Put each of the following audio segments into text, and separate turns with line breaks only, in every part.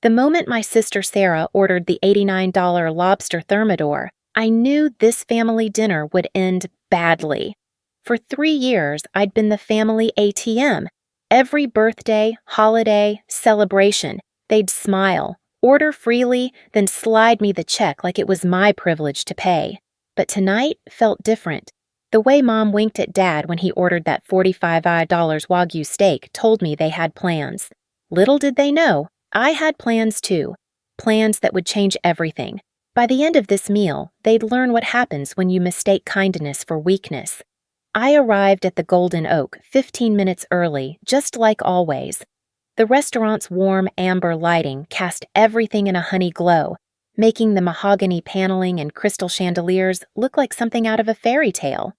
The moment my sister Sarah ordered the $89 lobster thermidor, I knew this family dinner would end badly. For 3 years, I'd been the family ATM. Every birthday, holiday, celebration, they'd smile, order freely, then slide me the check like it was my privilege to pay. But tonight felt different. The way Mom winked at Dad when he ordered that $45 Wagyu steak told me they had plans. Little did they know, I had plans too. Plans that would change everything. By the end of this meal, they'd learn what happens when you mistake kindness for weakness. I arrived at the Golden Oak 15 minutes early, just like always. The restaurant's warm amber lighting cast everything in a honey glow, making the mahogany paneling and crystal chandeliers look like something out of a fairy tale.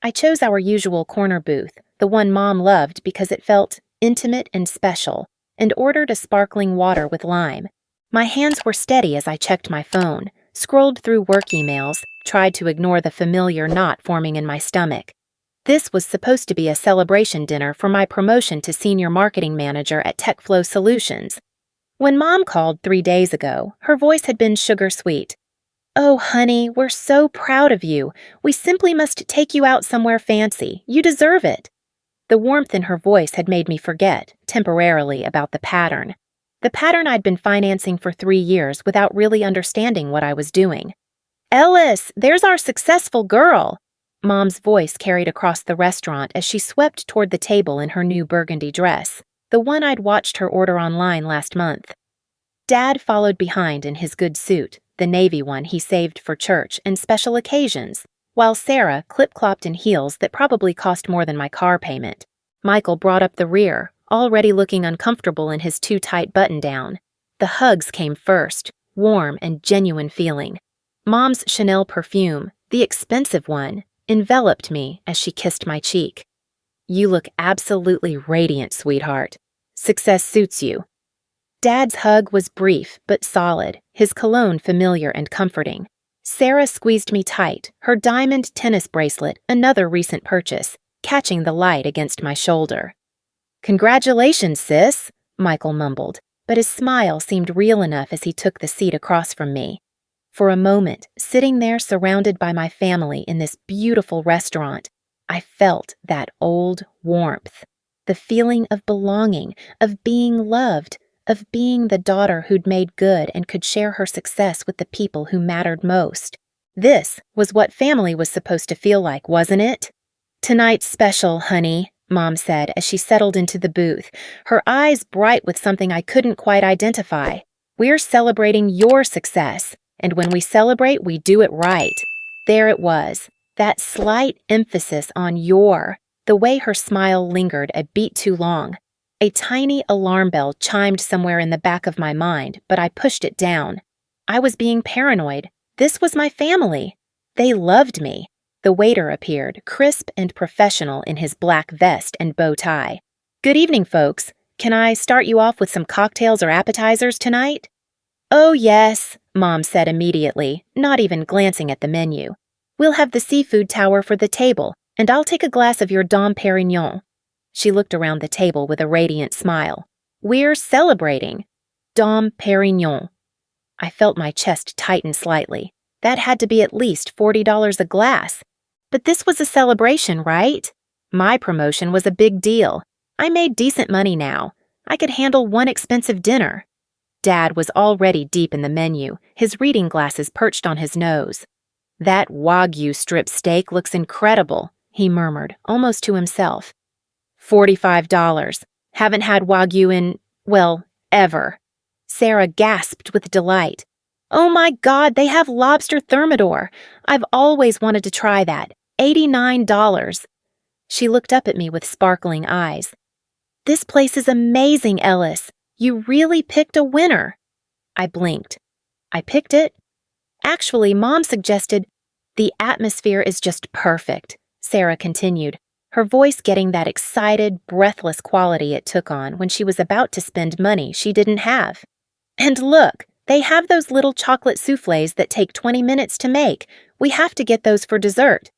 I chose our usual corner booth, the one Mom loved because it felt intimate and special, and ordered a sparkling water with lime. My hands were steady as I checked my phone, scrolled through work emails, tried to ignore the familiar knot forming in my stomach. This was supposed to be a celebration dinner for my promotion to senior marketing manager at TechFlow Solutions. When Mom called 3 days ago, her voice had been sugar-sweet. "Oh, honey, we're so proud of you. We simply must take you out somewhere fancy. You deserve it." The warmth in her voice had made me forget, temporarily, about the pattern. The pattern I'd been financing for 3 years without really understanding what I was doing. "Ellis, there's our successful girl." Mom's voice carried across the restaurant as she swept toward the table in her new burgundy dress, the one I'd watched her order online last month. Dad followed behind in his good suit, the navy one he saved for church and special occasions, while Sarah clip-clopped in heels that probably cost more than my car payment. Michael brought up the rear, already looking uncomfortable in his too-tight button-down. The hugs came first, warm and genuine feeling. Mom's Chanel perfume, the expensive one, enveloped me as she kissed my cheek. "You look absolutely radiant, sweetheart. Success suits you." Dad's hug was brief but solid, his cologne familiar and comforting. Sarah squeezed me tight, her diamond tennis bracelet, another recent purchase, catching the light against my shoulder. "Congratulations, sis," Michael mumbled, but his smile seemed real enough as he took the seat across from me. For a moment, sitting there surrounded by my family in this beautiful restaurant, I felt that old warmth, the feeling of belonging, of being loved, of being the daughter who'd made good and could share her success with the people who mattered most. This was what family was supposed to feel like, wasn't it? "Tonight's special, honey," Mom said as she settled into the booth, her eyes bright with something I couldn't quite identify. "We're celebrating your success. And when we celebrate, we do it right." There it was, that slight emphasis on your, the way her smile lingered a beat too long. A tiny alarm bell chimed somewhere in the back of my mind, but I pushed it down. I was being paranoid. This was my family. They loved me. The waiter appeared, crisp and professional in his black vest and bow tie. "Good evening, folks. Can I start you off with some cocktails or appetizers tonight?" "Oh, yes," Mom said immediately, not even glancing at the menu. "We'll have the seafood tower for the table, and I'll take a glass of your Dom Perignon." She looked around the table with a radiant smile. "We're celebrating. Dom Perignon." I felt my chest tighten slightly. That had to be at least $40 a glass. But this was a celebration, right? My promotion was a big deal. I made decent money now. I could handle one expensive dinner. Dad was already deep in the menu, his reading glasses perched on his nose. "That Wagyu strip steak looks incredible," he murmured, almost to himself. $45. Haven't had Wagyu in, well, ever. Sarah gasped with delight. "Oh my God, they have lobster thermidor. I've always wanted to try that. $89. She looked up at me with sparkling eyes. "This place is amazing, Ellis. You really picked a winner." I blinked. "I picked it?" "Actually, Mom suggested, the atmosphere is just perfect," Sarah continued, her voice getting that excited, breathless quality it took on when she was about to spend money she didn't have. "And look, they have those little chocolate soufflés that take 20 minutes to make. We have to get those for dessert."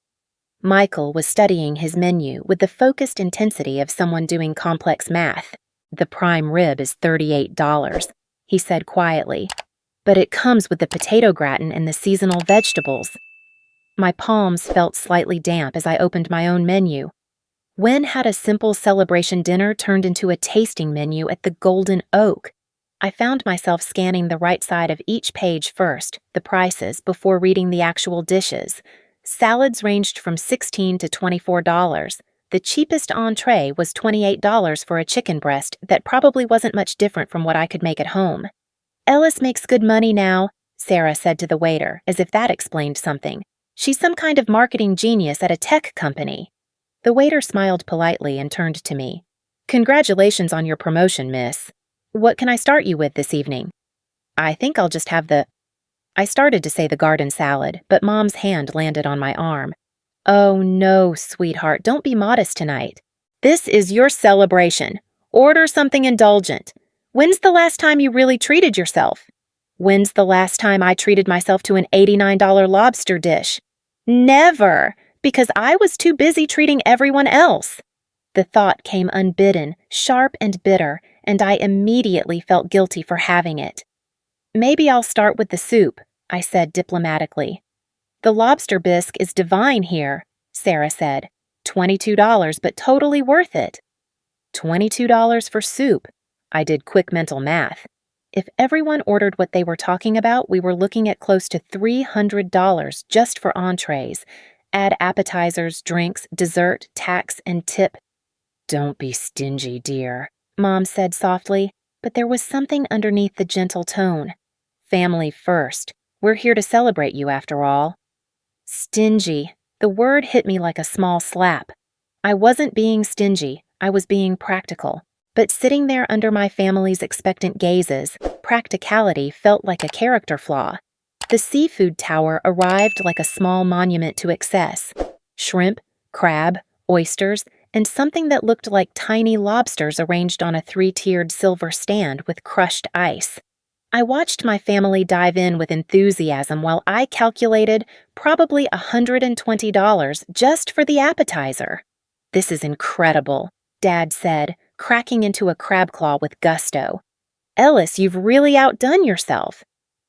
Michael was studying his menu with the focused intensity of someone doing complex math. "The prime rib is $38. he said quietly. "But it comes with the potato gratin and the seasonal vegetables." My palms felt slightly damp as I opened my own menu. When had a simple celebration dinner turned into a tasting menu at the Golden Oak? I found myself scanning the right side of each page first, the prices, before reading the actual dishes. Salads ranged from $16 to $24. The cheapest entree was $28 for a chicken breast that probably wasn't much different from what I could make at home. "Ellis makes good money now," Sarah said to the waiter, as if that explained something. "She's some kind of marketing genius at a tech company." The waiter smiled politely and turned to me. "Congratulations on your promotion, miss. What can I start you with this evening?" "I think I'll just have the—" I started to say the garden salad, but Mom's hand landed on my arm. "Oh no, sweetheart, don't be modest tonight. This is your celebration. Order something indulgent. When's the last time you really treated yourself? When's the last time I treated myself to an $89 lobster dish? Never, because I was too busy treating everyone else." The thought came unbidden, sharp and bitter, and I immediately felt guilty for having it. "Maybe I'll start with the soup," I said diplomatically. "The lobster bisque is divine here," Sarah said. $22, but totally worth it." $22 for soup. I did quick mental math. If everyone ordered what they were talking about, we were looking at close to $300 just for entrees. Add appetizers, drinks, dessert, tax, and tip. "Don't be stingy, dear," Mom said softly, but there was something underneath the gentle tone. "Family first. We're here to celebrate you after all." Stingy. The word hit me like a small slap. I wasn't being stingy, I was being practical. But sitting there under my family's expectant gazes, practicality felt like a character flaw. The seafood tower arrived like a small monument to excess. Shrimp, crab, oysters, and something that looked like tiny lobsters arranged on a 3-tiered silver stand with crushed ice. I watched my family dive in with enthusiasm while I calculated probably $120 just for the appetizer. "This is incredible," Dad said, cracking into a crab claw with gusto. "Ellis, you've really outdone yourself."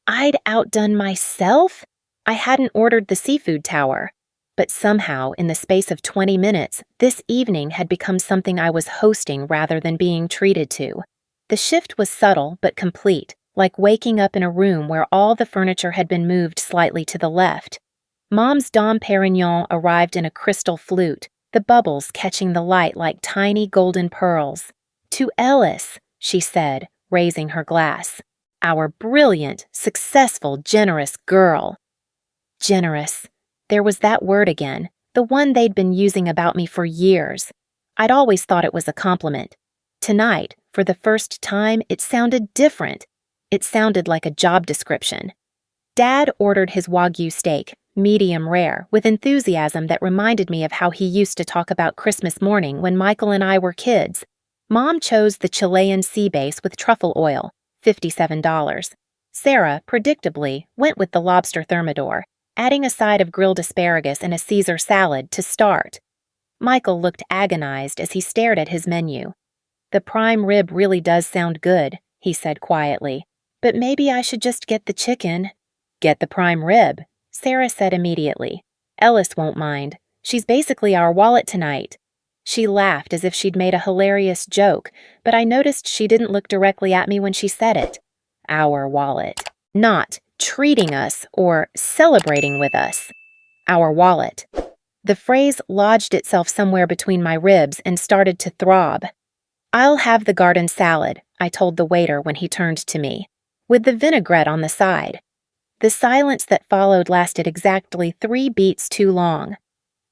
I'd outdone myself? I hadn't ordered the seafood tower. But somehow, in the space of 20 minutes, this evening had become something I was hosting rather than being treated to. The shift was subtle but complete, like waking up in a room where all the furniture had been moved slightly to the left. Mom's Dom Perignon arrived in a crystal flute, the bubbles catching the light like tiny golden pearls. "To Ellis," she said, raising her glass. "Our brilliant, successful, generous girl." Generous. There was that word again, the one they'd been using about me for years. I'd always thought it was a compliment. Tonight, for the first time, it sounded different. It sounded like a job description. Dad ordered his Wagyu steak, medium rare, with enthusiasm that reminded me of how he used to talk about Christmas morning when Michael and I were kids. Mom chose the Chilean sea base with truffle oil, $57. Sarah, predictably, went with the lobster thermidor, adding a side of grilled asparagus and a Caesar salad to start. Michael looked agonized as he stared at his menu. "The prime rib really does sound good," he said quietly. "But maybe I should just get the chicken." "Get the prime rib," Sarah said immediately. "Ellis won't mind. She's basically our wallet tonight." She laughed as if she'd made a hilarious joke, but I noticed she didn't look directly at me when she said it. Our wallet. Not treating us or celebrating with us. Our wallet. The phrase lodged itself somewhere between my ribs and started to throb. "I'll have the garden salad," I told the waiter when he turned to me, "with the vinaigrette on the side." The silence that followed lasted exactly 3 beats too long.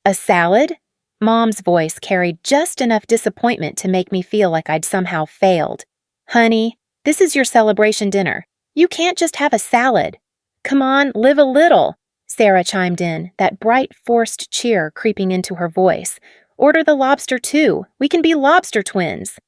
"A salad?" Mom's voice carried just enough disappointment to make me feel like I'd somehow failed. "Honey, this is your celebration dinner. You can't just have a salad." "Come on, live a little," Sarah chimed in, that bright, forced cheer creeping into her voice. "Order the lobster too. We can be lobster twins."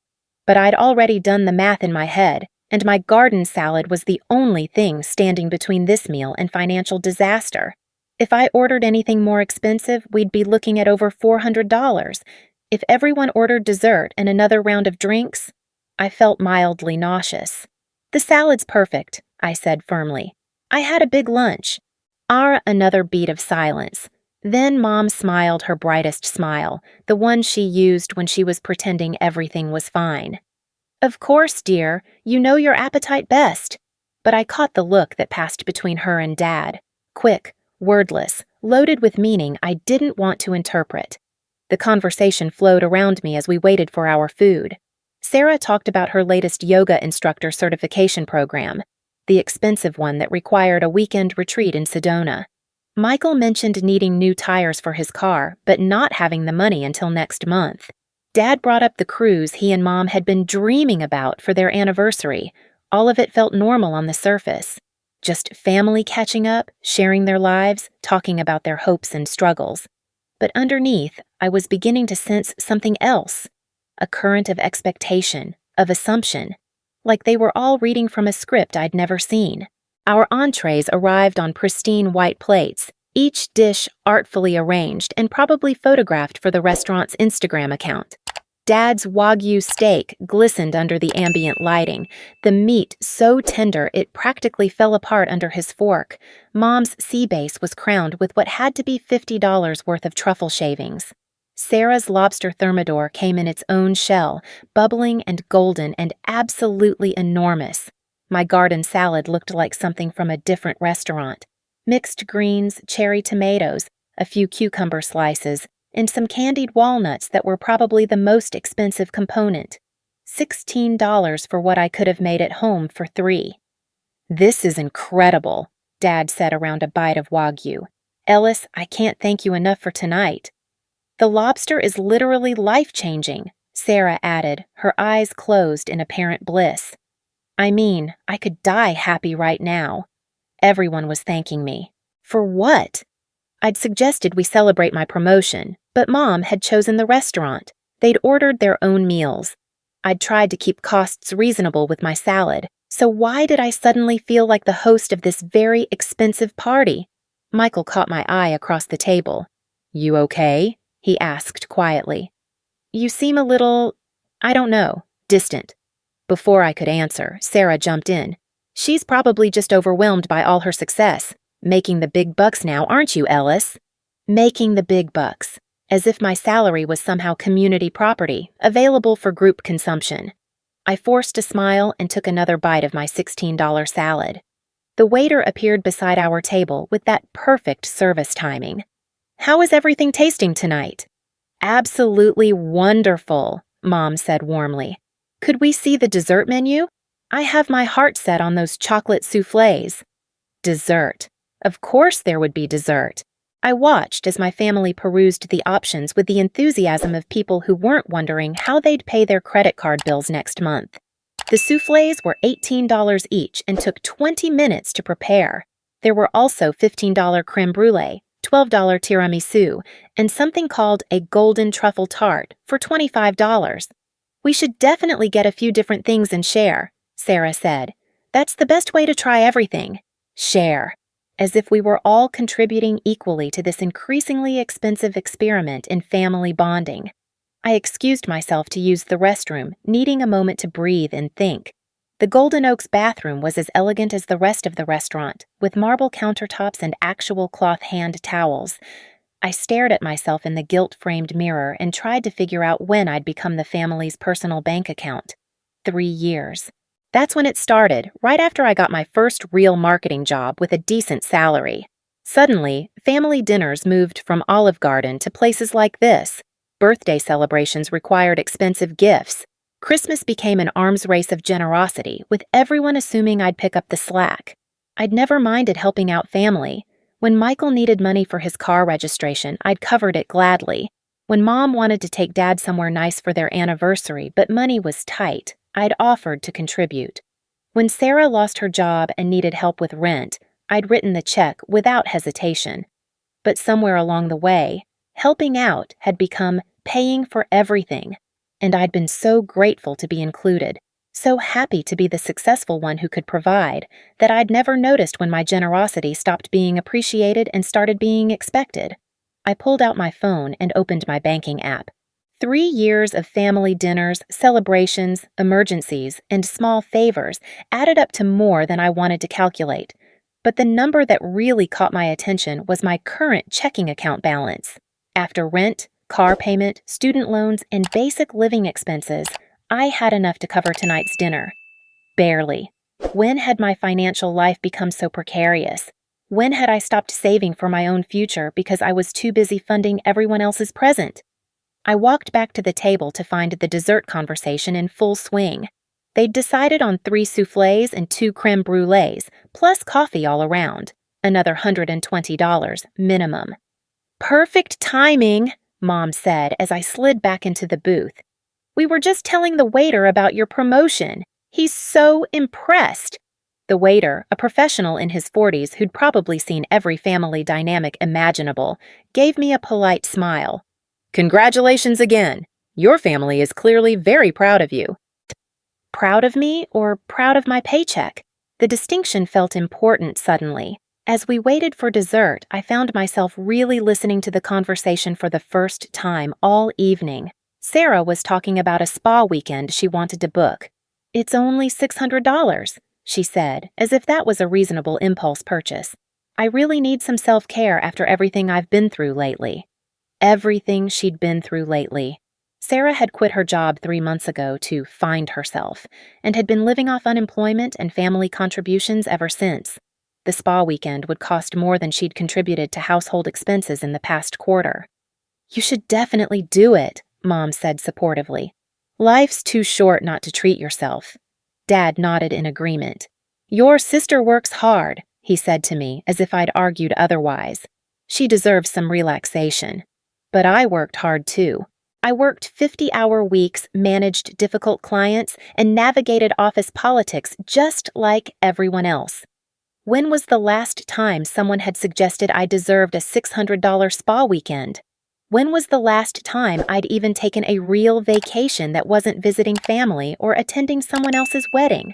But I'd already done the math in my head, and my garden salad was the only thing standing between this meal and financial disaster. If I ordered anything more expensive, we'd be looking at over $400. If everyone ordered dessert and another round of drinks, I felt mildly nauseous. "The salad's perfect," I said firmly. "I had a big lunch." Another beat of silence. Then Mom smiled her brightest smile, the one she used when she was pretending everything was fine. "Of course, dear, you know your appetite best." But I caught the look that passed between her and Dad. Quick, wordless, loaded with meaning I didn't want to interpret. The conversation flowed around me as we waited for our food. Sarah talked about her latest yoga instructor certification program, the expensive one that required a weekend retreat in Sedona. Michael mentioned needing new tires for his car, but not having the money until next month. Dad brought up the cruise he and Mom had been dreaming about for their anniversary. All of it felt normal on the surface. Just family catching up, sharing their lives, talking about their hopes and struggles. But underneath, I was beginning to sense something else. A current of expectation, of assumption. Like they were all reading from a script I'd never seen. Our entrees arrived on pristine white plates, each dish artfully arranged and probably photographed for the restaurant's Instagram account. Dad's Wagyu steak glistened under the ambient lighting, the meat so tender it practically fell apart under his fork. Mom's sea base was crowned with what had to be $50 worth of truffle shavings. Sarah's lobster thermidor came in its own shell, bubbling and golden and absolutely enormous. My garden salad looked like something from a different restaurant. Mixed greens, cherry tomatoes, a few cucumber slices, and some candied walnuts that were probably the most expensive component. $16 for what I could have made at home for $3. "This is incredible," Dad said around a bite of Wagyu. "Ellis, I can't thank you enough for tonight." "The lobster is literally life-changing," Sarah added, her eyes closed in apparent bliss. "I mean, I could die happy right now." Everyone was thanking me. For what? I'd suggested we celebrate my promotion, but Mom had chosen the restaurant. They'd ordered their own meals. I'd tried to keep costs reasonable with my salad, so why did I suddenly feel like the host of this very expensive party? Michael caught my eye across the table. "You okay?" he asked quietly. "You seem a little, I don't know, distant." Before I could answer, Sarah jumped in. "She's probably just overwhelmed by all her success. Making the big bucks now, aren't you, Ellis?" Making the big bucks, as if my salary was somehow community property, available for group consumption. I forced a smile and took another bite of my $16 salad. The waiter appeared beside our table with that perfect service timing. "How is everything tasting tonight?" "Absolutely wonderful," Mom said warmly. "Could we see the dessert menu? I have my heart set on those chocolate soufflés." Dessert. Of course there would be dessert. I watched as my family perused the options with the enthusiasm of people who weren't wondering how they'd pay their credit card bills next month. The soufflés were $18 each and took 20 minutes to prepare. There were also $15 creme brulee, $12 tiramisu, and something called a golden truffle tart for $25. "We should definitely get a few different things and share," Sarah said. "That's the best way to try everything." Share. As if we were all contributing equally to this increasingly expensive experiment in family bonding. I excused myself to use the restroom, needing a moment to breathe and think. The Golden Oaks bathroom was as elegant as the rest of the restaurant, with marble countertops and actual cloth hand towels. I stared at myself in the gilt-framed mirror and tried to figure out when I'd become the family's personal bank account. 3 years. That's when it started, right after I got my first real marketing job with a decent salary. Suddenly, family dinners moved from Olive Garden to places like this. Birthday celebrations required expensive gifts. Christmas became an arms race of generosity, with everyone assuming I'd pick up the slack. I'd never minded helping out family. When Michael needed money for his car registration, I'd covered it gladly. When Mom wanted to take Dad somewhere nice for their anniversary, but money was tight, I'd offered to contribute. When Sarah lost her job and needed help with rent, I'd written the check without hesitation. But somewhere along the way, helping out had become paying for everything, and I'd been so grateful to be included, so happy to be the successful one who could provide, that I'd never noticed when my generosity stopped being appreciated and started being expected. I pulled out my phone and opened my banking app. 3 years of family dinners, celebrations, emergencies, and small favors added up to more than I wanted to calculate. But the number that really caught my attention was my current checking account balance. After rent, car payment, student loans, and basic living expenses, I had enough to cover tonight's dinner. Barely. When had my financial life become so precarious? When had I stopped saving for my own future because I was too busy funding everyone else's present? I walked back to the table to find the dessert conversation in full swing. They'd decided on 3 soufflés and 2 crème brûlées, plus coffee all around. Another $120 minimum. "Perfect timing," Mom said as I slid back into the booth. "We were just telling the waiter about your promotion. He's so impressed." The waiter, a professional in his 40s who'd probably seen every family dynamic imaginable, gave me a polite smile. "Congratulations again. Your family is clearly very proud of you." Proud of me or proud of my paycheck? The distinction felt important suddenly. As we waited for dessert, I found myself really listening to the conversation for the first time all evening. Sarah was talking about a spa weekend she wanted to book. "It's only $600, she said, as if that was a reasonable impulse purchase. "I really need some self-care after everything I've been through lately." Everything she'd been through lately. Sarah had quit her job 3 months ago to find herself, and had been living off unemployment and family contributions ever since. The spa weekend would cost more than she'd contributed to household expenses in the past quarter. "You should definitely do it," Mom said supportively. "Life's too short not to treat yourself." Dad nodded in agreement. "Your sister works hard," he said to me as if I'd argued otherwise. "She deserves some relaxation." But I worked hard too. I worked 50-hour weeks, managed difficult clients, and navigated office politics just like everyone else. When was the last time someone had suggested I deserved a $600 spa weekend? When was the last time I'd even taken a real vacation that wasn't visiting family or attending someone else's wedding?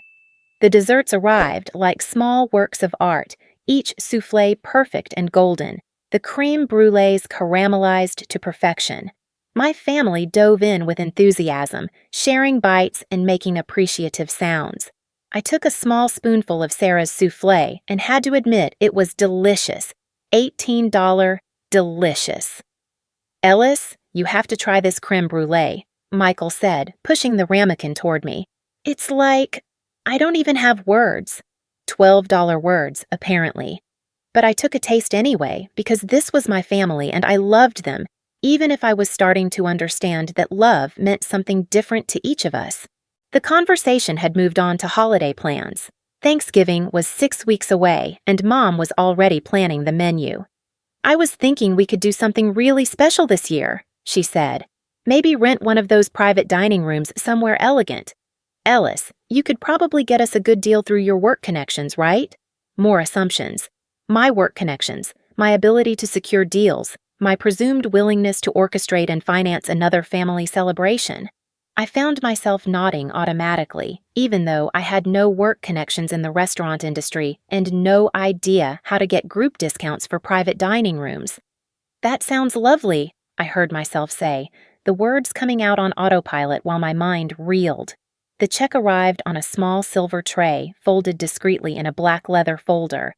The desserts arrived like small works of art, each soufflé perfect and golden, the crème brûlées caramelized to perfection. My family dove in with enthusiasm, sharing bites and making appreciative sounds. I took a small spoonful of Sarah's soufflé and had to admit it was delicious. $18 delicious. "Ellis, you have to try this crème brûlée," Michael said, pushing the ramekin toward me. "It's like, I don't even have words." $12 words, apparently. But I took a taste anyway, because this was my family and I loved them, even if I was starting to understand that love meant something different to each of us. The conversation had moved on to holiday plans. Thanksgiving was 6 weeks away, and Mom was already planning the menu. "I was thinking we could do something really special this year," she said. "Maybe rent one of those private dining rooms somewhere elegant. Ellis, you could probably get us a good deal through your work connections, right?" More assumptions. My work connections, my ability to secure deals, my presumed willingness to orchestrate and finance another family celebration. I found myself nodding automatically, even though I had no work connections in the restaurant industry and no idea how to get group discounts for private dining rooms. "That sounds lovely," I heard myself say, the words coming out on autopilot while my mind reeled. The check arrived on a small silver tray, folded discreetly in a black leather folder.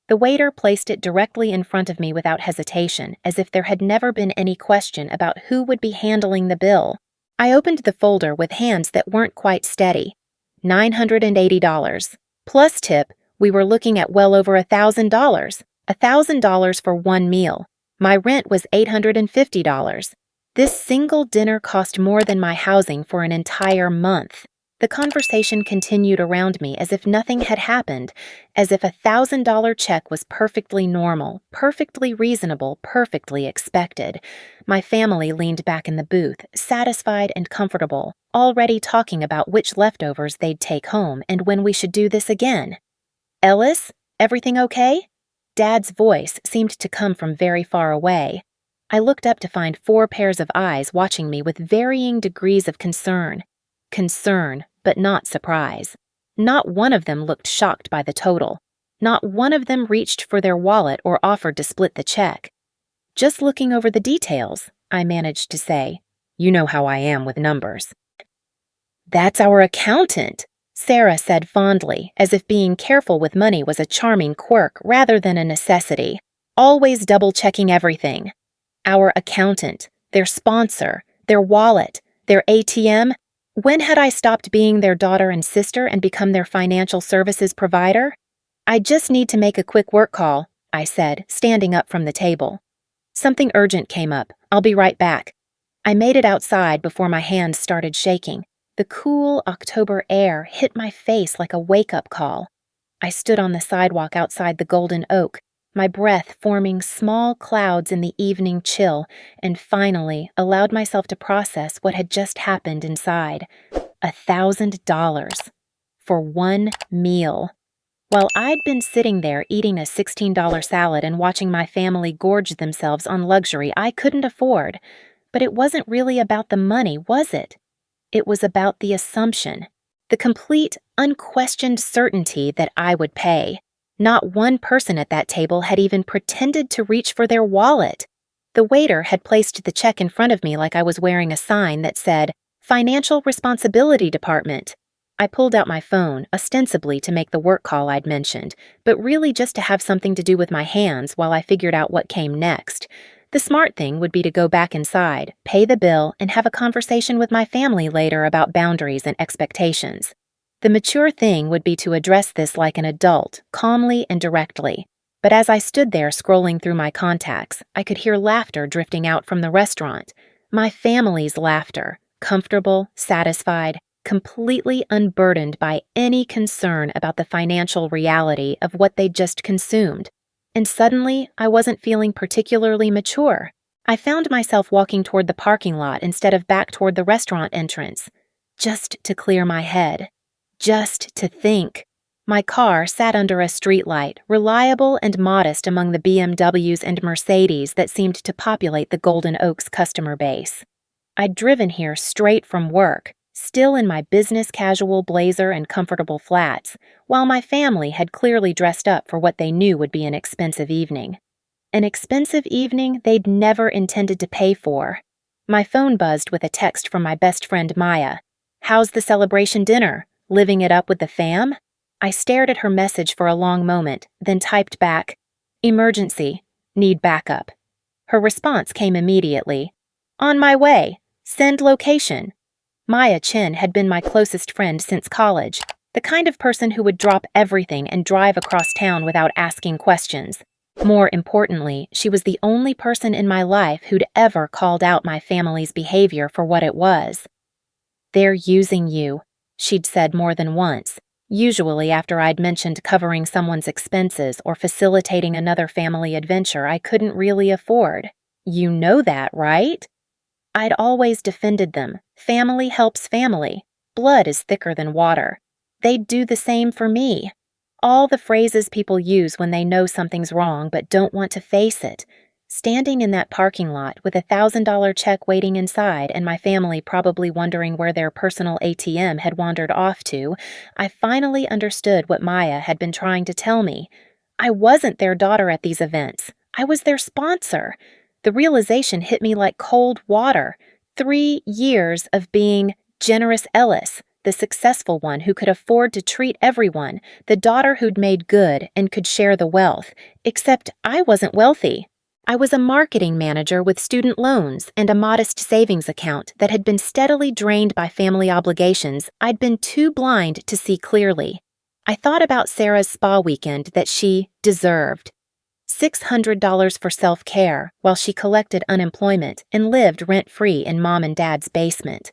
The waiter placed it directly in front of me without hesitation, as if there had never been any question about who would be handling the bill. I opened the folder with hands that weren't quite steady. $980. Plus tip, we were looking at well over $1,000. $1,000 for one meal. My rent was $850. This single dinner cost more than my housing for an entire month. The conversation continued around me as if nothing had happened, as if a $1,000 check was perfectly normal, perfectly reasonable, perfectly expected. My family leaned back in the booth, satisfied and comfortable, already talking about which leftovers they'd take home and when we should do this again. "Ellis, everything okay?" Dad's voice seemed to come from very far away. I looked up to find 4 pairs of eyes watching me with varying degrees of concern. Concern, but not surprise. Not one of them looked shocked by the total. Not one of them reached for their wallet or offered to split the check. "Just looking over the details," I managed to say. You know how I am with numbers. That's our accountant, Sarah said fondly, as if being careful with money was a charming quirk rather than a necessity, always double-checking everything. Our accountant, their sponsor, their wallet, their ATM. When had I stopped being their daughter and sister and become their financial services provider? I just need to make a quick work call, I said, standing up from the table. Something urgent came up. I'll be right back. I made it outside before my hands started shaking. The cool October air hit my face like a wake-up call. I stood on the sidewalk outside the Golden Oak, my breath forming small clouds in the evening chill, and finally allowed myself to process what had just happened inside. $1,000 for one meal. While I'd been sitting there eating a $16 salad and watching my family gorge themselves on luxury I couldn't afford, but it wasn't really about the money, was it? It was about the assumption, the complete, unquestioned certainty that I would pay. Not one person at that table had even pretended to reach for their wallet. The waiter had placed the check in front of me like I was wearing a sign that said, Financial Responsibility Department. I pulled out my phone, ostensibly to make the work call I'd mentioned, but really just to have something to do with my hands while I figured out what came next. The smart thing would be to go back inside, pay the bill, and have a conversation with my family later about boundaries and expectations. The mature thing would be to address this like an adult, calmly and directly. But as I stood there scrolling through my contacts, I could hear laughter drifting out from the restaurant. My family's laughter, comfortable, satisfied, completely unburdened by any concern about the financial reality of what they'd just consumed. And suddenly, I wasn't feeling particularly mature. I found myself walking toward the parking lot instead of back toward the restaurant entrance, just to clear my head, just to think. My car sat under a streetlight, reliable and modest among the BMWs and Mercedes that seemed to populate the Golden Oaks customer base. I'd driven here straight from work, still in my business casual blazer and comfortable flats, while my family had clearly dressed up for what they knew would be an expensive evening. An expensive evening they'd never intended to pay for. My phone buzzed with a text from my best friend Maya. How's the celebration dinner? Living it up with the fam? I stared at her message for a long moment, then typed back, Emergency. Need backup. Her response came immediately. On my way. Send location. Maya Chen had been my closest friend since college, the kind of person who would drop everything and drive across town without asking questions. More importantly, she was the only person in my life who'd ever called out my family's behavior for what it was. They're using you, she'd said more than once, usually after I'd mentioned covering someone's expenses or facilitating another family adventure I couldn't really afford. You know that, right? I'd always defended them. Family helps family. Blood is thicker than water. They'd do the same for me. All the phrases people use when they know something's wrong but don't want to face it. Standing in that parking lot with $1,000 check waiting inside and my family probably wondering where their personal ATM had wandered off to, I finally understood what Maya had been trying to tell me. I wasn't their daughter at these events. I was their sponsor. The realization hit me like cold water. 3 years of being generous Ellis, the successful one who could afford to treat everyone, the daughter who'd made good and could share the wealth, except I wasn't wealthy. I was a marketing manager with student loans and a modest savings account that had been steadily drained by family obligations I'd been too blind to see clearly. I thought about Sarah's spa weekend that she deserved. $600 for self-care while she collected unemployment and lived rent-free in Mom and Dad's basement.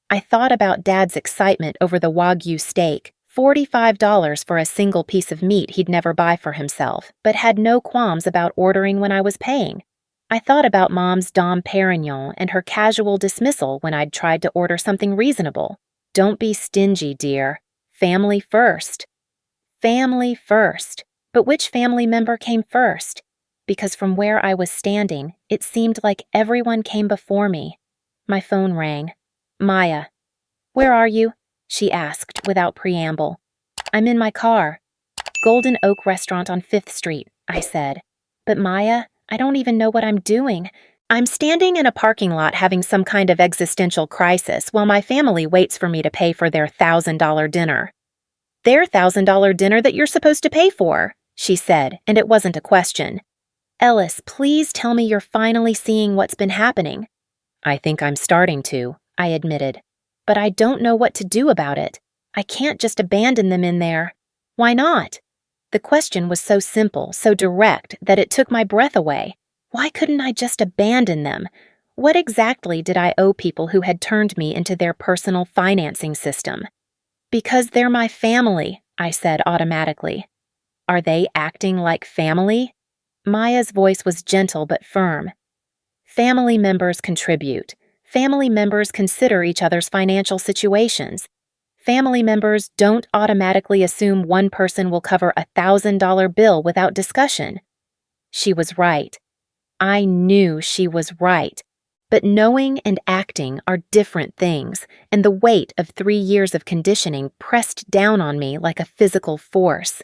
I thought about Dad's excitement over the Wagyu steak, $45 for a single piece of meat he'd never buy for himself, but had no qualms about ordering when I was paying. I thought about Mom's Dom Perignon and her casual dismissal when I'd tried to order something reasonable. Don't be stingy, dear. Family first. Family first. But which family member came first? Because from where I was standing, it seemed like everyone came before me. My phone rang. Maya. Where are you? She asked without preamble. I'm in my car. Golden Oak Restaurant on 5th Street, I said. But Maya, I don't even know what I'm doing. I'm standing in a parking lot having some kind of existential crisis while my family waits for me to pay for their $1,000 dinner. Their $1,000 dinner that you're supposed to pay for, she said, and it wasn't a question. Ellis, please tell me you're finally seeing what's been happening. I think I'm starting to, I admitted. But I don't know what to do about it. I can't just abandon them in there. Why not? The question was so simple, so direct, that it took my breath away. Why couldn't I just abandon them? What exactly did I owe people who had turned me into their personal financing system? Because they're my family, I said automatically. Are they acting like family? Maya's voice was gentle but firm. Family members contribute. Family members consider each other's financial situations. Family members don't automatically assume one person will cover a $1,000 bill without discussion. She was right. I knew she was right. But knowing and acting are different things, and the weight of 3 years of conditioning pressed down on me like a physical force.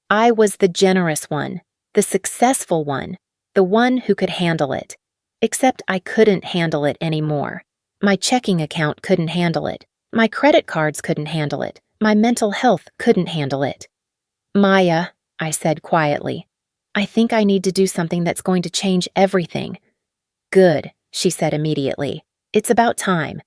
I was the generous one, the successful one, the one who could handle it. Except I couldn't handle it anymore. My checking account couldn't handle it. My credit cards couldn't handle it. My mental health couldn't handle it. Maya, I said quietly, I think I need to do something that's going to change everything. Good, she said immediately. It's about time.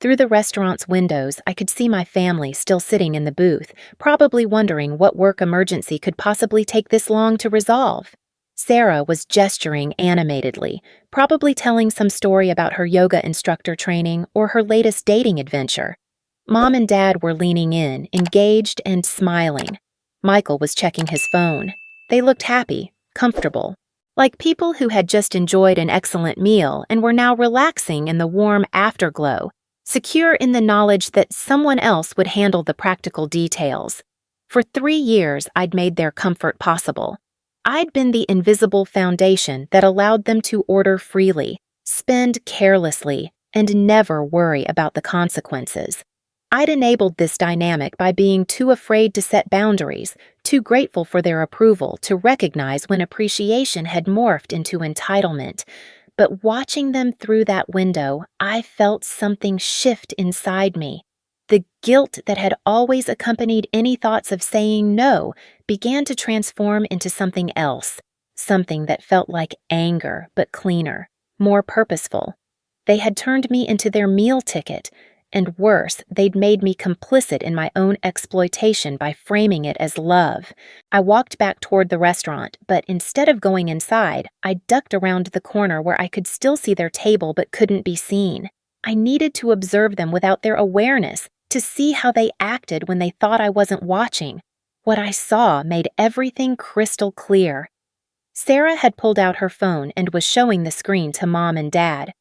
Through the restaurant's windows, I could see my family still sitting in the booth, probably wondering what work emergency could possibly take this long to resolve. Sarah was gesturing animatedly, probably telling some story about her yoga instructor training or her latest dating adventure. Mom and Dad were leaning in, engaged and smiling. Michael was checking his phone. They looked happy, comfortable, like people who had just enjoyed an excellent meal and were now relaxing in the warm afterglow, secure in the knowledge that someone else would handle the practical details. For 3 years, I'd made their comfort possible. I'd been the invisible foundation that allowed them to order freely, spend carelessly, and never worry about the consequences. I'd enabled this dynamic by being too afraid to set boundaries, too grateful for their approval to recognize when appreciation had morphed into entitlement. But watching them through that window, I felt something shift inside me. The guilt that had always accompanied any thoughts of saying no began to transform into something else, something that felt like anger but cleaner, more purposeful. They had turned me into their meal ticket, and worse, they'd made me complicit in my own exploitation by framing it as love. I walked back toward the restaurant, but instead of going inside, I ducked around the corner where I could still see their table but couldn't be seen. I needed to observe them without their awareness, to see how they acted when they thought I wasn't watching. What I saw made everything crystal clear. Sarah had pulled out her phone and was showing the screen to Mom and Dad.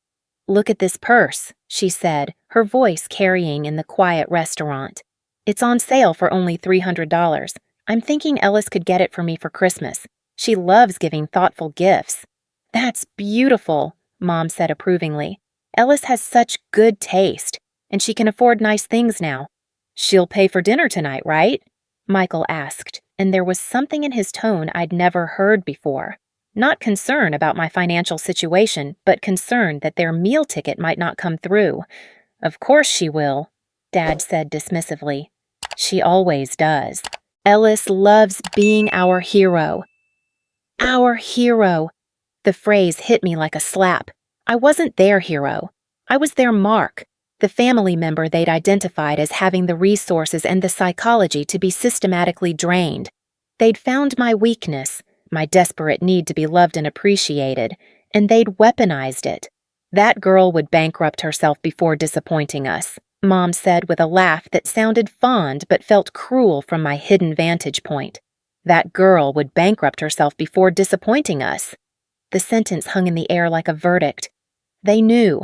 Look at this purse, she said, her voice carrying in the quiet restaurant. It's on sale for only $300. I'm thinking Ellis could get it for me for Christmas. She loves giving thoughtful gifts. That's beautiful, Mom said approvingly. Ellis has such good taste, and she can afford nice things now. She'll pay for dinner tonight, right? Michael asked, and there was something in his tone I'd never heard before. Not concern about my financial situation, but concern that their meal ticket might not come through. Of course she will, Dad said dismissively. She always does. Ellis loves being our hero. Our hero. The phrase hit me like a slap. I wasn't their hero. I was their mark, the family member they'd identified as having the resources and the psychology to be systematically drained. They'd found my weakness, my desperate need to be loved and appreciated, and they'd weaponized it. That girl would bankrupt herself before disappointing us, Mom said with a laugh that sounded fond but felt cruel from my hidden vantage point. That girl would bankrupt herself before disappointing us. The sentence hung in the air like a verdict. They knew.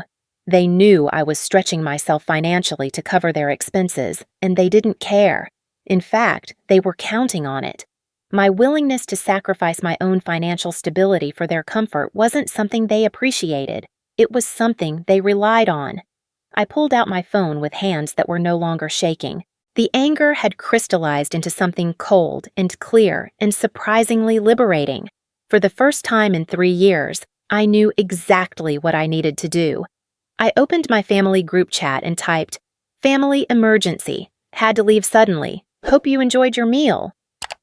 They knew I was stretching myself financially to cover their expenses, and they didn't care. In fact, they were counting on it. My willingness to sacrifice my own financial stability for their comfort wasn't something they appreciated. It was something they relied on. I pulled out my phone with hands that were no longer shaking. The anger had crystallized into something cold and clear and surprisingly liberating. For the first time in 3 years, I knew exactly what I needed to do. I opened my family group chat and typed, "Family emergency. Had to leave suddenly. Hope you enjoyed your meal."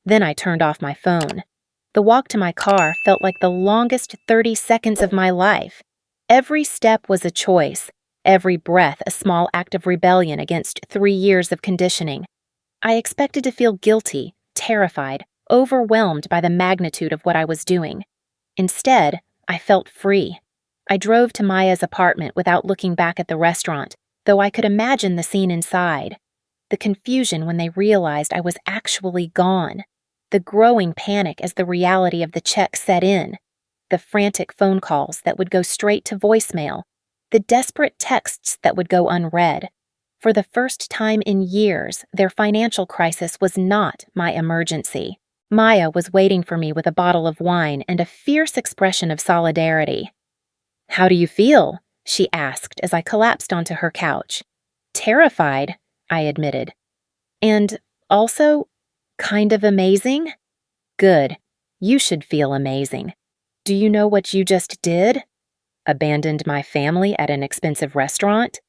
Then I turned off my phone. The walk to my car felt like the longest 30 seconds of my life. Every step was a choice, every breath a small act of rebellion against 3 years of conditioning. I expected to feel guilty, terrified, overwhelmed by the magnitude of what I was doing. Instead, I felt free. I drove to Maya's apartment without looking back at the restaurant, though I could imagine the scene inside. The confusion when they realized I was actually gone. The growing panic as the reality of the check set in. The frantic phone calls that would go straight to voicemail. The desperate texts that would go unread. For the first time in years, their financial crisis was not my emergency. Maya was waiting for me with a bottle of wine and a fierce expression of solidarity. "How do you feel?" she asked as I collapsed onto her couch. "Terrified," I admitted. "And also, kind of amazing?" "Good. You should feel amazing. Do you know what you just did?" "Abandoned my family at an expensive restaurant?"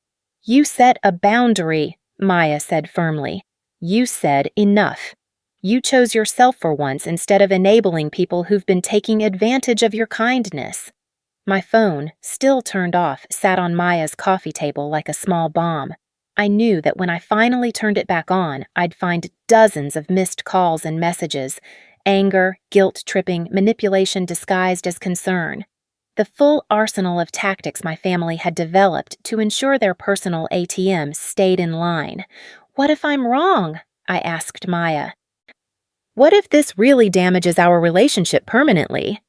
"You set a boundary," Maya said firmly. "You said enough. You chose yourself for once instead of enabling people who've been taking advantage of your kindness." My phone, still turned off, sat on Maya's coffee table like a small bomb. I knew that when I finally turned it back on, I'd find dozens of missed calls and messages, anger, guilt-tripping, manipulation disguised as concern. The full arsenal of tactics my family had developed to ensure their personal ATM stayed in line. "What if I'm wrong?" I asked Maya. "What if this really damages our relationship permanently?"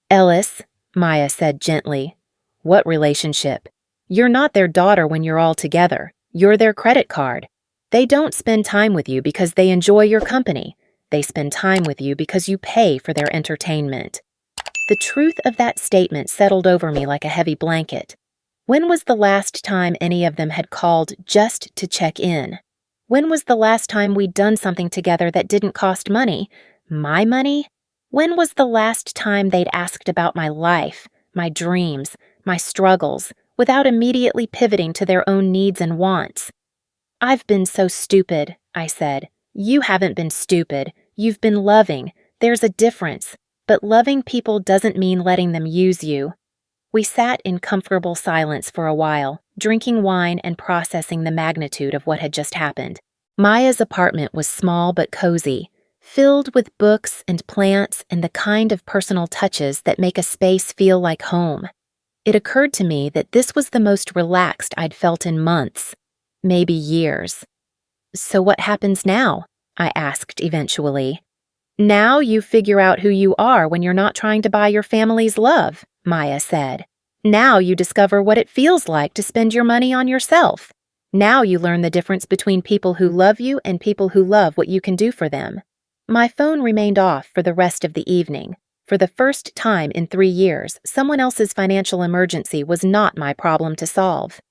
"Ellis," Maya said gently. "What relationship? You're not their daughter when you're all together. You're their credit card. They don't spend time with you because they enjoy your company. They spend time with you because you pay for their entertainment." The truth of that statement settled over me like a heavy blanket. When was the last time any of them had called just to check in? When was the last time we'd done something together that didn't cost money? My money? When was the last time they'd asked about my life, my dreams, my struggles, without immediately pivoting to their own needs and wants? "I've been so stupid," I said. "You haven't been stupid. You've been loving. There's a difference. But loving people doesn't mean letting them use you." We sat in comfortable silence for a while, drinking wine and processing the magnitude of what had just happened. Maya's apartment was small but cozy, filled with books and plants and the kind of personal touches that make a space feel like home. It occurred to me that this was the most relaxed I'd felt in months, maybe years. "So what happens now?" I asked eventually. "Now you figure out who you are when you're not trying to buy your family's love," Maya said. "Now you discover what it feels like to spend your money on yourself. Now you learn the difference between people who love you and people who love what you can do for them." My phone remained off for the rest of the evening. For the first time in 3 years, someone else's financial emergency was not my problem to solve.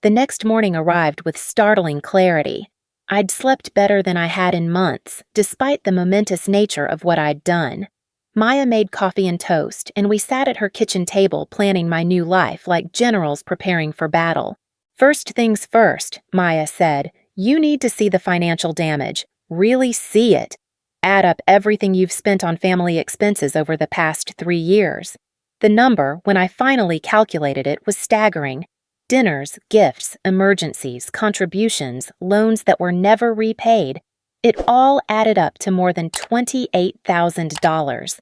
The next morning arrived with startling clarity. I'd slept better than I had in months, despite the momentous nature of what I'd done. Maya made coffee and toast, and we sat at her kitchen table planning my new life like generals preparing for battle. "First things first," Maya said, "you need to see the financial damage. Really see it. Add up everything you've spent on family expenses over the past 3 years. The number, when I finally calculated it, was staggering. Dinners, gifts, emergencies, contributions, loans that were never repaid. It all added up to more than $28,000.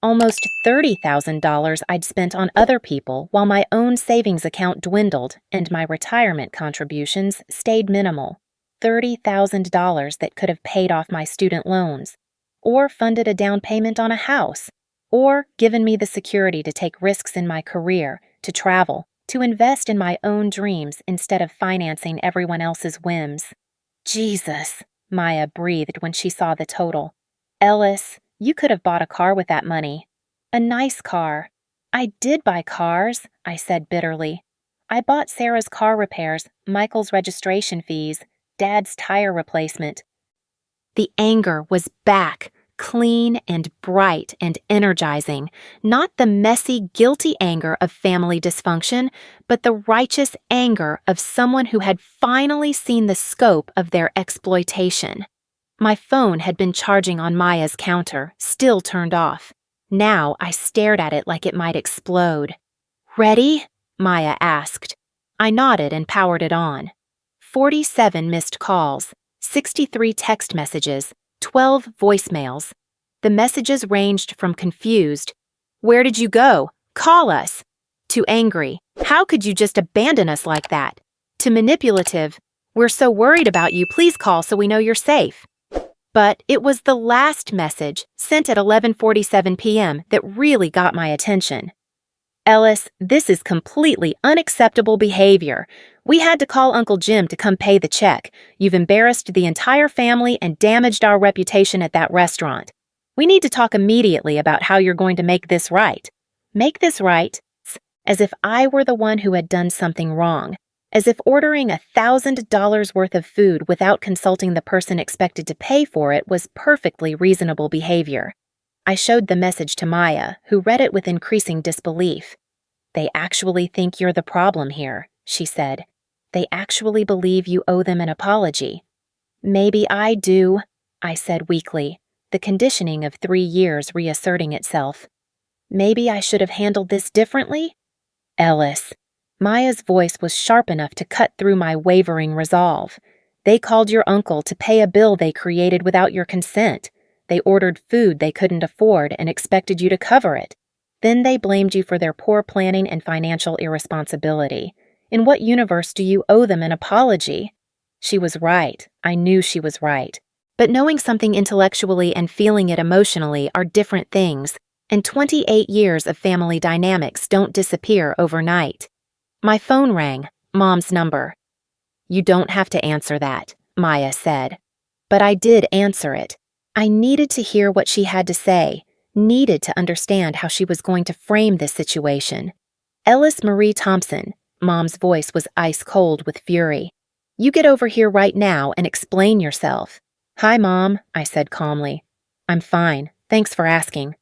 Almost $30,000 I'd spent on other people while my own savings account dwindled and my retirement contributions stayed minimal. $30,000 that could have paid off my student loans, or funded a down payment on a house, or given me the security to take risks in my career, to travel, to invest in my own dreams instead of financing everyone else's whims. "Jesus," Maya breathed when she saw the total. "Ellis, you could have bought a car with that money. A nice car." "I did buy cars," I said bitterly. "I bought Sarah's car repairs, Michael's registration fees, Dad's tire replacement." The anger was back, clean and bright and energizing, not the messy, guilty anger of family dysfunction, but the righteous anger of someone who had finally seen the scope of their exploitation. My phone had been charging on Maya's counter, still turned off. Now I stared at it like it might explode. "Ready?" Maya asked. I nodded and powered it on. 47 missed calls, 63 text messages, 12 voicemails. The messages ranged from confused, "Where did you go? Call us," to angry, "How could you just abandon us like that?" to manipulative, "We're so worried about you, please call so we know you're safe." But it was the last message, sent at 11:47 p.m., that really got my attention. "Ellis, this is completely unacceptable behavior. We had to call Uncle Jim to come pay the check. You've embarrassed the entire family and damaged our reputation at that restaurant. We need to talk immediately about how you're going to make this right." Make this right? As if I were the one who had done something wrong. As if ordering $1,000 worth of food without consulting the person expected to pay for it was perfectly reasonable behavior. I showed the message to Maya, who read it with increasing disbelief. "They actually think you're the problem here," she said. "They actually believe you owe them an apology." "Maybe I do," I said weakly, the conditioning of 3 years reasserting itself. "Maybe I should have handled this differently?" "Ellis." Maya's voice was sharp enough to cut through my wavering resolve. "They called your uncle to pay a bill they created without your consent. They ordered food they couldn't afford and expected you to cover it. Then they blamed you for their poor planning and financial irresponsibility. In what universe do you owe them an apology?" She was right. I knew she was right. But knowing something intellectually and feeling it emotionally are different things, and 28 years of family dynamics don't disappear overnight. My phone rang, Mom's number. "You don't have to answer that," Maya said. But I did answer it. I needed to hear what she had to say, needed to understand how she was going to frame this situation. "Ellis Marie Thompson," Mom's voice was ice cold with fury. "You get over here right now and explain yourself." "Hi, Mom," I said calmly. "I'm fine. Thanks for asking."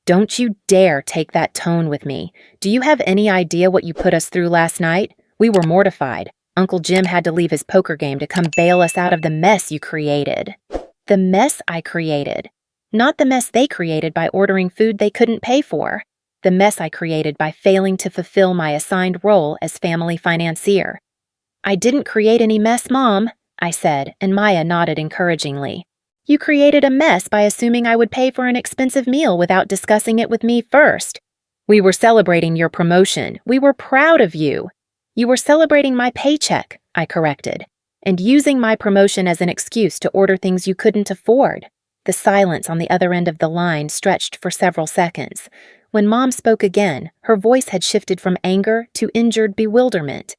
"Don't you dare take that tone with me. Do you have any idea what you put us through last night? We were mortified. Uncle Jim had to leave his poker game to come bail us out of the mess you created." The mess I created. Not the mess they created by ordering food they couldn't pay for. The mess I created by failing to fulfill my assigned role as family financier. "I didn't create any mess, Mom," I said, and Maya nodded encouragingly. "You created a mess by assuming I would pay for an expensive meal without discussing it with me first. We were celebrating your promotion. We were proud of you." "You were celebrating my paycheck," I corrected, "and using my promotion as an excuse to order things you couldn't afford." The silence on the other end of the line stretched for several seconds. When Mom spoke again, her voice had shifted from anger to injured bewilderment.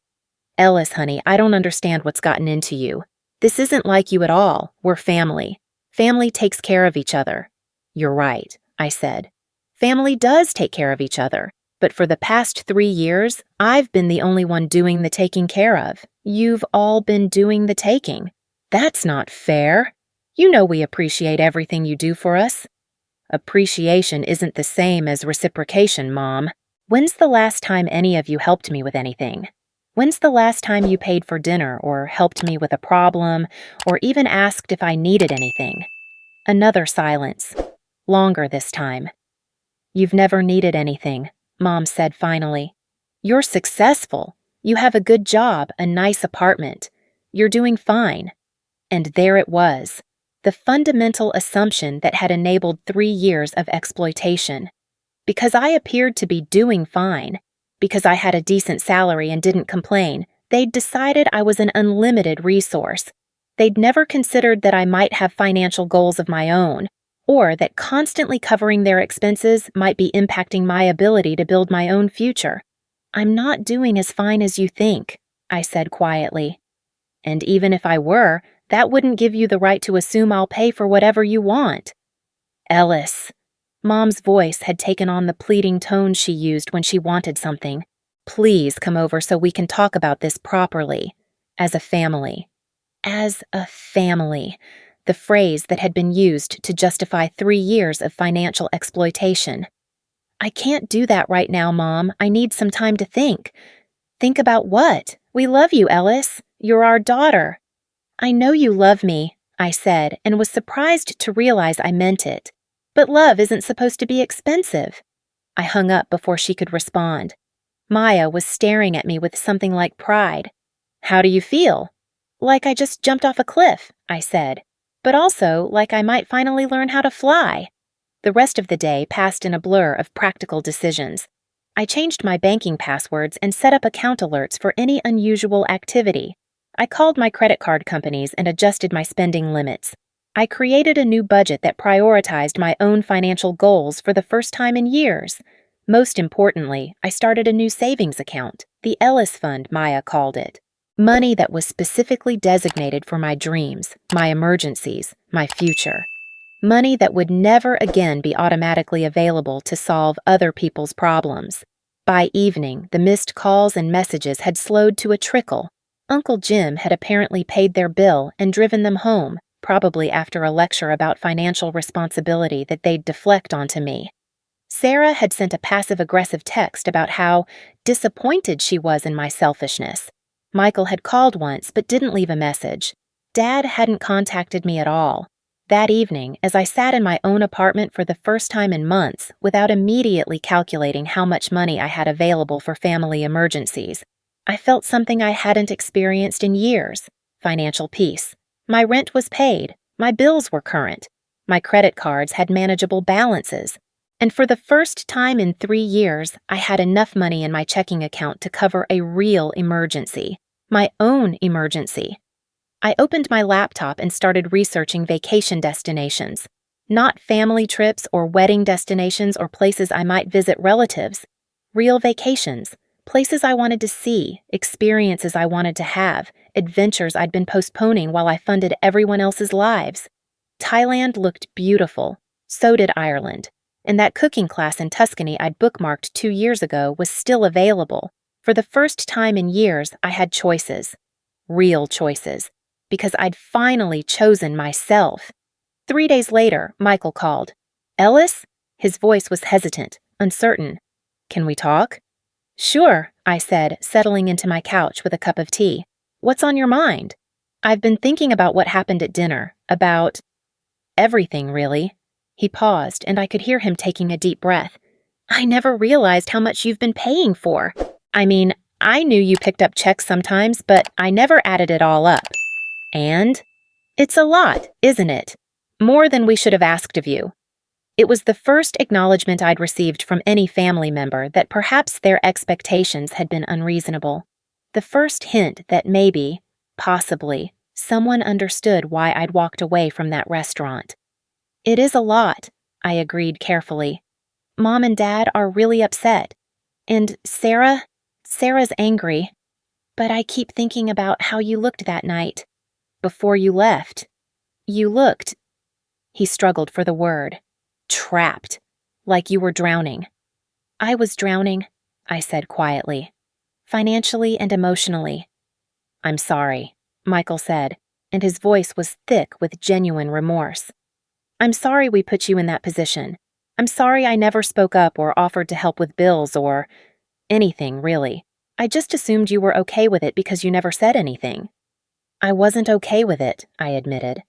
"Ellis, honey, I don't understand what's gotten into you. This isn't like you at all. We're family. Family takes care of each other." "You're right," I said. "Family does take care of each other. But for the past 3 years, I've been the only one doing the taking care of. You've all been doing the taking. That's not fair. You know we appreciate everything you do for us." "Appreciation isn't the same as reciprocation, Mom. When's the last time any of you helped me with anything? When's the last time you paid for dinner or helped me with a problem or even asked if I needed anything?" Another silence. Longer this time. "You've never needed anything," Mom said finally. "You're successful. You have a good job, a nice apartment. You're doing fine." And there it was, the fundamental assumption that had enabled 3 years of exploitation. Because I appeared to be doing fine, because I had a decent salary and didn't complain, they'd decided I was an unlimited resource. They'd never considered that I might have financial goals of my own, or that constantly covering their expenses might be impacting my ability to build my own future. "I'm not doing as fine as you think," I said quietly. "And even if I were, that wouldn't give you the right to assume I'll pay for whatever you want." "Ellis." Mom's voice had taken on the pleading tone she used when she wanted something. "Please come over so we can talk about this properly. As a family." As a family. the phrase that had been used to justify 3 years of financial exploitation. "I can't do that right now, Mom. I need some time to think." "Think about what? We love you, Ellis. You're our daughter." "I know you love me," I said, and was surprised to realize I meant it. "But love isn't supposed to be expensive." I hung up before she could respond. Maya was staring at me with something like pride. "How do you feel?" "Like I just jumped off a cliff," I said, "but also like I might finally learn how to fly." The rest of the day passed in a blur of practical decisions. I changed my banking passwords and set up account alerts for any unusual activity. I called my credit card companies and adjusted my spending limits. I created a new budget that prioritized my own financial goals for the first time in years. Most importantly, I started a new savings account, the Ellis Fund, Maya called it. Money that was specifically designated for my dreams, my emergencies, my future. Money that would never again be automatically available to solve other people's problems. By evening, the missed calls and messages had slowed to a trickle. Uncle Jim had apparently paid their bill and driven them home, probably after a lecture about financial responsibility that they'd deflect onto me. Sarah had sent a passive-aggressive text about how disappointed she was in my selfishness. Michael had called once but didn't leave a message. Dad hadn't contacted me at all. That evening, as I sat in my own apartment for the first time in months without immediately calculating how much money I had available for family emergencies, I felt something I hadn't experienced in years: financial peace. My rent was paid, my bills were current, my credit cards had manageable balances, and for the first time in 3 years, I had enough money in my checking account to cover a real emergency, my own emergency. I opened my laptop and started researching vacation destinations. Not family trips or wedding destinations or places I might visit relatives. Real vacations, places I wanted to see, experiences I wanted to have, adventures I'd been postponing while I funded everyone else's lives. Thailand looked beautiful. So did Ireland. And that cooking class in Tuscany I'd bookmarked 2 years ago was still available. For the first time in years, I had choices. Real choices. Because I'd finally chosen myself. 3 days later, Michael called. "Ellis?" His voice was hesitant, uncertain. "Can we talk?" "Sure," I said, settling into my couch with a cup of tea. "What's on your mind?" "I've been thinking about what happened at dinner, about everything, really." He paused, and I could hear him taking a deep breath. "I never realized how much you've been paying for. I mean, I knew you picked up checks sometimes, but I never added it all up." "And?" "It's a lot, isn't it? More than we should have asked of you." It was the first acknowledgement I'd received from any family member that perhaps their expectations had been unreasonable. The first hint that maybe, possibly, someone understood why I'd walked away from that restaurant. "It is a lot," I agreed carefully. "Mom and Dad are really upset. And Sarah's angry. But I keep thinking about how you looked that night. Before you left. You looked—" He struggled for the word. "Trapped. Like you were drowning." "I was drowning," I said quietly. "Financially and emotionally." "I'm sorry," Michael said, and his voice was thick with genuine remorse. "I'm sorry we put you in that position. I'm sorry I never spoke up or offered to help with bills or anything, really. I just assumed you were okay with it because you never said anything." "I wasn't okay with it," I admitted.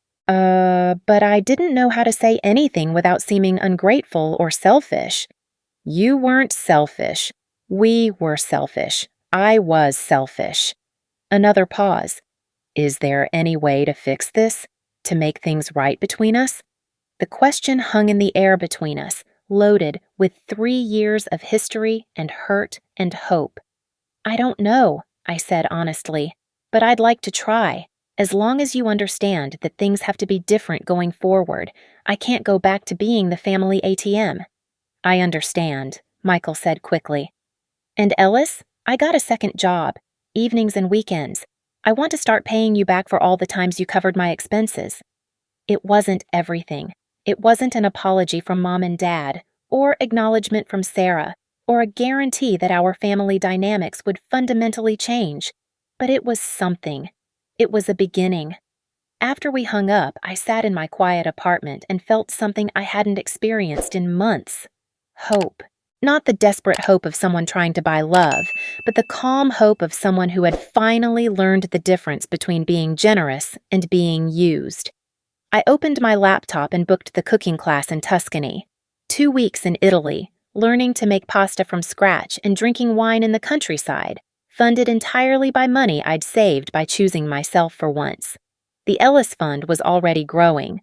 But I didn't know how to say anything without seeming ungrateful or selfish." "You weren't selfish. We were selfish. I was selfish." Another pause. "Is there any way to fix this? To make things right between us?" The question hung in the air between us, loaded with 3 years of history and hurt and hope. "I don't know," I said honestly, "but I'd like to try. As long as you understand that things have to be different going forward, I can't go back to being the family ATM." "I understand," Michael said quickly. "And Ellis, I got a second job, evenings and weekends. I want to start paying you back for all the times you covered my expenses." It wasn't everything. It wasn't an apology from Mom and Dad, or acknowledgement from Sarah, or a guarantee that our family dynamics would fundamentally change. But it was something. It was a beginning. After we hung up, I sat in my quiet apartment and felt something I hadn't experienced in months. Hope. Not the desperate hope of someone trying to buy love, but the calm hope of someone who had finally learned the difference between being generous and being used. I opened my laptop and booked the cooking class in Tuscany. 2 weeks in Italy, learning to make pasta from scratch and drinking wine in the countryside, funded entirely by money I'd saved by choosing myself for once. The Ellis Fund was already growing.